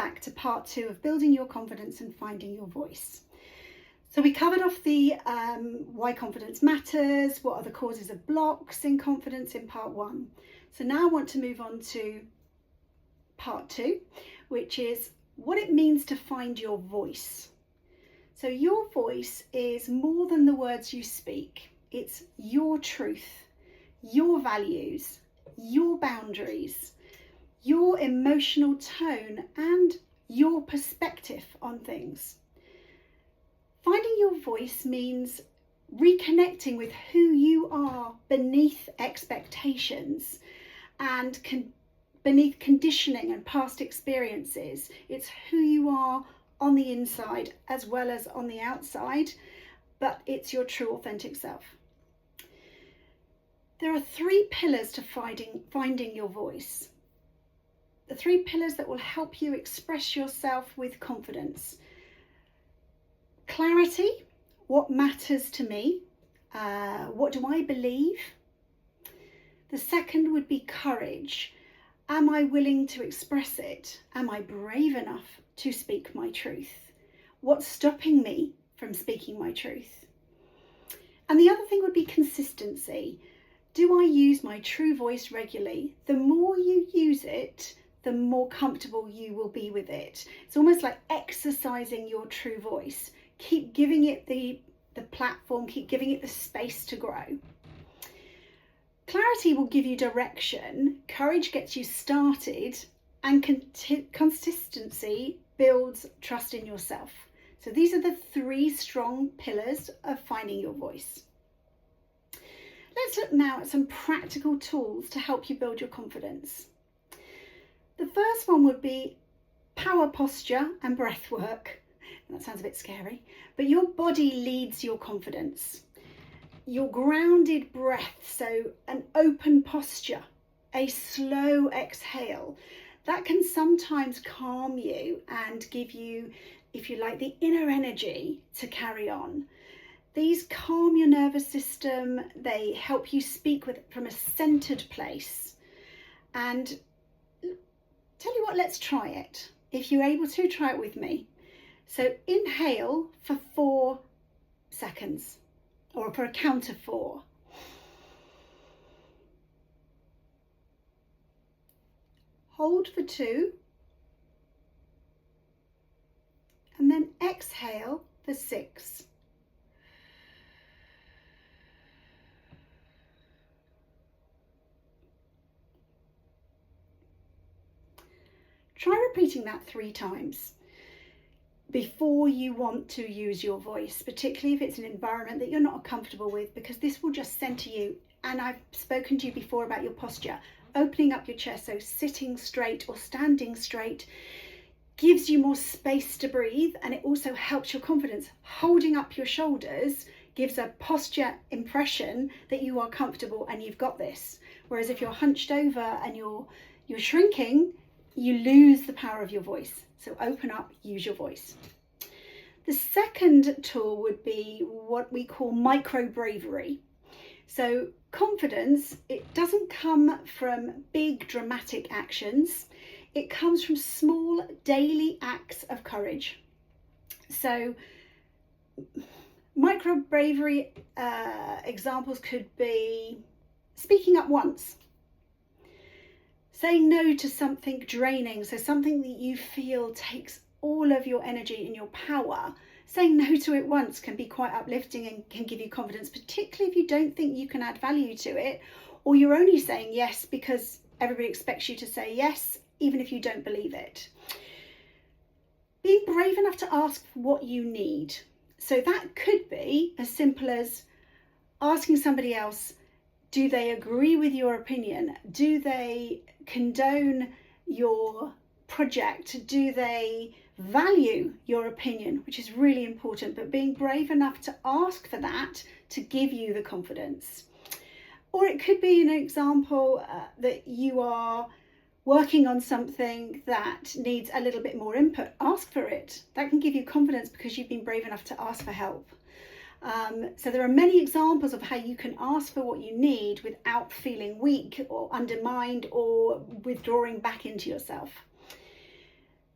back to part 2 of building your confidence and finding your voice. So we covered off the why confidence matters, what are the causes of blocks in confidence in part 1. So now I want to move on to part 2, which is what it means to find your voice. So your voice is more than the words you speak. It's your truth, your values, your boundaries, your emotional tone, and your perspective on things. Finding your voice means reconnecting with who you are beneath expectations and beneath conditioning and past experiences. It's who you are on the inside as well as on the outside, but it's your true authentic self. There are 3 pillars to finding your voice. The 3 pillars that will help you express yourself with confidence. Clarity, what matters to me? What do I believe? The second would be courage. Am I willing to express it? Am I brave enough to speak my truth? What's stopping me from speaking my truth? And the other thing would be consistency. Do I use my true voice regularly? The more you use it, the more comfortable you will be with it. It's almost like exercising your true voice. Keep giving it the platform, keep giving it the space to grow. Clarity will give you direction, courage gets you started, and consistency builds trust in yourself. So these are the 3 strong pillars of finding your voice. Let's look now at some practical tools to help you build your confidence. The first one would be power posture and breath work. That sounds a bit scary, but your body leads your confidence. Your grounded breath, so an open posture, a slow exhale, that can sometimes calm you and give you, if you like, the inner energy to carry on. These calm your nervous system, they help you speak from a centered place. And tell you what, let's try it. If you're able to, try it with me. So inhale for 4 seconds, or for a count of 4. Hold for 2. And then exhale for 6. Try repeating that 3 times before you want to use your voice, particularly if it's an environment that you're not comfortable with, because this will just center you. And I've spoken to you before about your posture, opening up your chest, so sitting straight or standing straight gives you more space to breathe, and it also helps your confidence. Holding up your shoulders gives a posture impression that you are comfortable and you've got this. Whereas if you're hunched over and you're shrinking, you lose the power of your voice. So open up, use your voice. The second tool would be what we call micro bravery. So confidence, it doesn't come from big dramatic actions. It comes from small daily acts of courage. So micro bravery examples could be speaking up once. Saying no to something draining, so something that you feel takes all of your energy and your power. Saying no to it once can be quite uplifting and can give you confidence, particularly if you don't think you can add value to it, or you're only saying yes because everybody expects you to say yes, even if you don't believe it. Being brave enough to ask for what you need. So that could be as simple as asking somebody else, do they agree with your opinion? Do they condone your project? Do they value your opinion, which is really important, but being brave enough to ask for that to give you the confidence. Or it could be an example that you are working on something that needs a little bit more input. Ask for it. That can give you confidence because you've been brave enough to ask for help. So there are many examples of how you can ask for what you need without feeling weak or undermined or withdrawing back into yourself.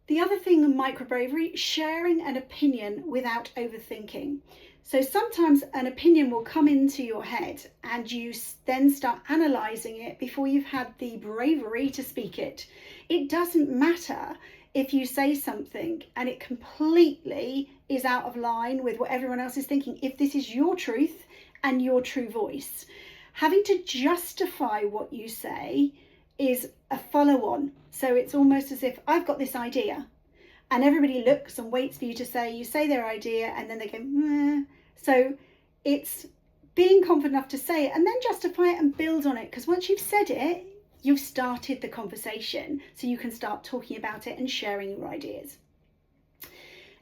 The other thing in micro bravery, sharing an opinion without overthinking. So sometimes an opinion will come into your head and you then start analysing it before you've had the bravery to speak it. It doesn't matter if you say something and it completely is out of line with what everyone else is thinking, if this is your truth and your true voice. Having to justify what you say is a follow-on. So it's almost as if I've got this idea and everybody looks and waits for you to say their idea, and then they go, meh. So it's being confident enough to say it and then justify it and build on it, because once you've said it, you've started the conversation, so you can start talking about it and sharing your ideas.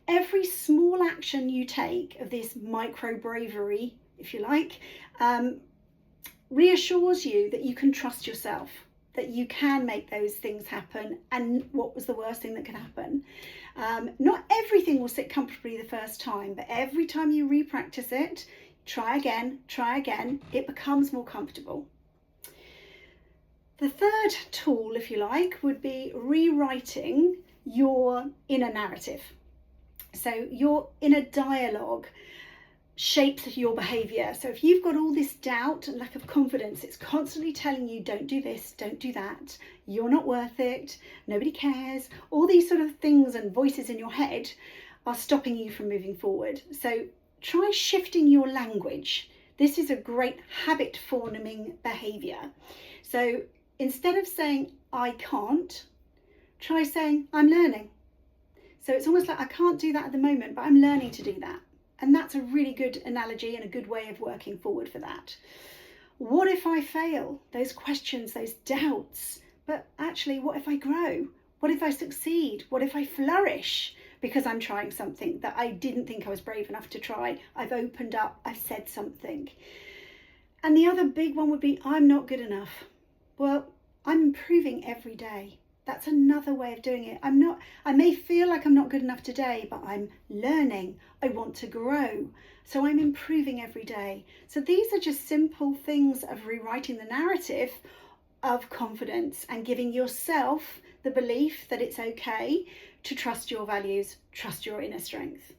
Every small action you take of this micro bravery, if you like, reassures you that you can trust yourself, that you can make those things happen. And what was the worst thing that could happen? Not everything will sit comfortably the first time, but every time you re-practice it, try again, it becomes more comfortable. The third tool, if you like, would be rewriting your inner narrative. So your inner dialogue shapes your behaviour. So if you've got all this doubt and lack of confidence, it's constantly telling you, don't do this, don't do that, you're not worth it, nobody cares. All these sort of things and voices in your head are stopping you from moving forward. So try shifting your language. This is a great habit forming behaviour. So instead of saying I can't, try saying I'm learning. So it's almost like I can't do that at the moment, but I'm learning to do that. And that's a really good analogy and a good way of working forward for that. What if I fail? Those questions, those doubts. But actually, what if I grow? What if I succeed? What if I flourish? Because I'm trying something that I didn't think I was brave enough to try. I've opened up, I've said something. And the other big one would be, I'm not good enough. Well, I'm improving every day. That's another way of doing it. I may feel like I'm not good enough today, but I'm learning. I want to grow. So I'm improving every day. So these are just simple things of rewriting the narrative of confidence and giving yourself the belief that it's okay to trust your values, trust your inner strength.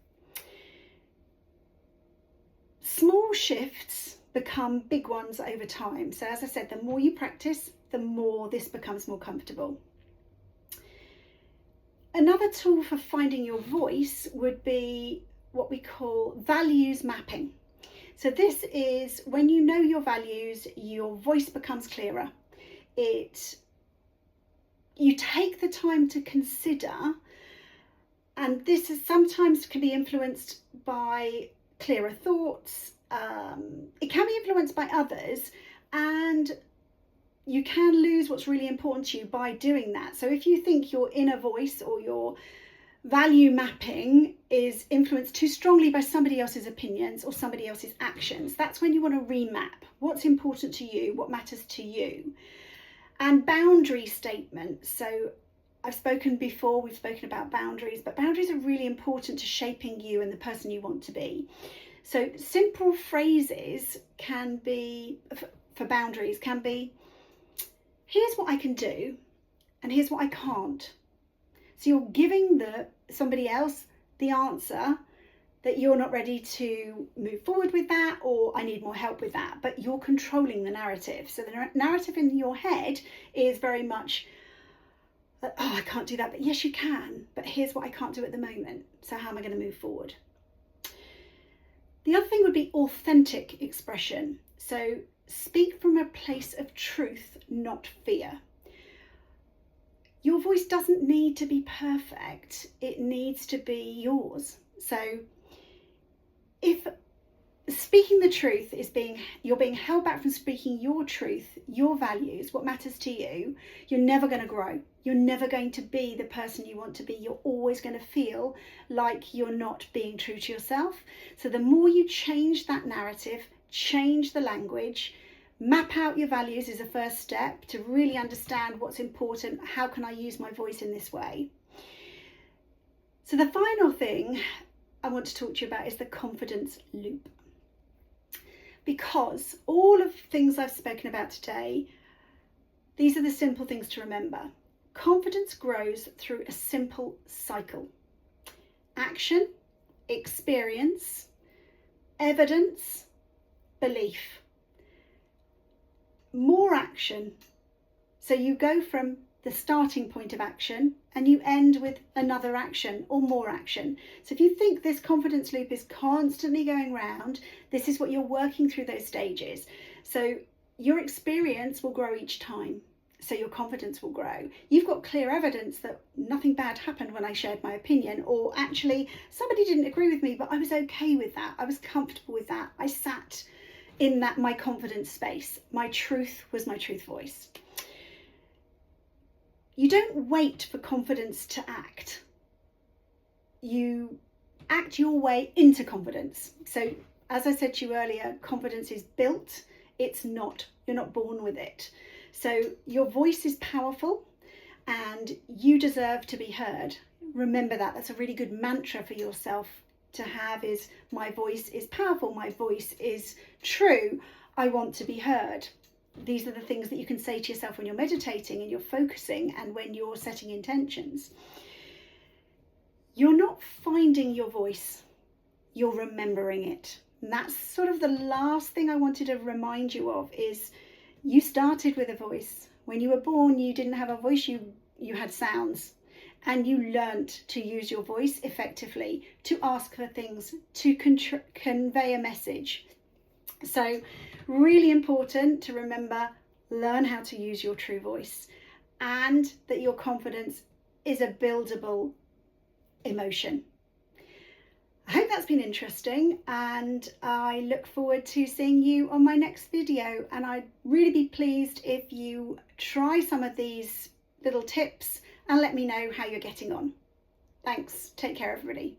Small shifts become big ones over time. So as I said, the more you practice, the more this becomes more comfortable. Another tool for finding your voice would be what we call values mapping. So this is when you know your values, your voice becomes clearer. You take the time to consider, and this is sometimes can be influenced by clearer thoughts. It can be influenced by others, and you can lose what's really important to you by doing that. So if you think your inner voice or your value mapping is influenced too strongly by somebody else's opinions or somebody else's actions, that's when you want to remap what's important to you, what matters to you. And boundary statements. So we've spoken about boundaries, but boundaries are really important to shaping you and the person you want to be. So simple phrases can be, for boundaries, can be, here's what I can do and here's what I can't. So you're giving somebody else the answer that you're not ready to move forward with that, or I need more help with that, but you're controlling the narrative. So the narrative in your head is very much, oh, I can't do that, but yes, you can, but here's what I can't do at the moment. So how am I going to move forward? The other thing would be authentic expression. So speak from a place of truth, not fear. Your voice doesn't need to be perfect. It needs to be yours. So if speaking the truth is you're being held back from speaking your truth, your values, what matters to you, you're never going to grow. You're never going to be the person you want to be. You're always going to feel like you're not being true to yourself. So the more you change that narrative, change the language, map out your values is a first step to really understand what's important. How can I use my voice in this way? So the final thing I want to talk to you about is the confidence loop. Because all of the things I've spoken about today, these are the simple things to remember. Confidence grows through a simple cycle: action, experience, evidence, belief. More action. So you go from the starting point of action and you end with another action or more action. So if you think this confidence loop is constantly going round, this is what you're working through, those stages. So your experience will grow each time. So your confidence will grow. You've got clear evidence that nothing bad happened when I shared my opinion, or actually somebody didn't agree with me, but I was okay with that. I was comfortable with that. I sat in that, my confidence space. My truth was my truth voice. You don't wait for confidence to act. You act your way into confidence. So as I said to you earlier, confidence is built. It's not, you're not born with it. So your voice is powerful and you deserve to be heard. Remember that. That's a really good mantra for yourself to have, is my voice is powerful, my voice is true, I want to be heard. These are the things that you can say to yourself when you're meditating and you're focusing and when you're setting intentions. You're not finding your voice, you're remembering it. And that's sort of the last thing I wanted to remind you of, is you started with a voice. When you were born, you didn't have a voice, you had sounds. And you learnt to use your voice effectively, to ask for things, to convey a message. So really important to remember, learn how to use your true voice, and that your confidence is a buildable emotion. I hope that's been interesting, and I look forward to seeing you on my next video. And I'd really be pleased if you try some of these little tips and let me know how you're getting on. Thanks. Take care, everybody.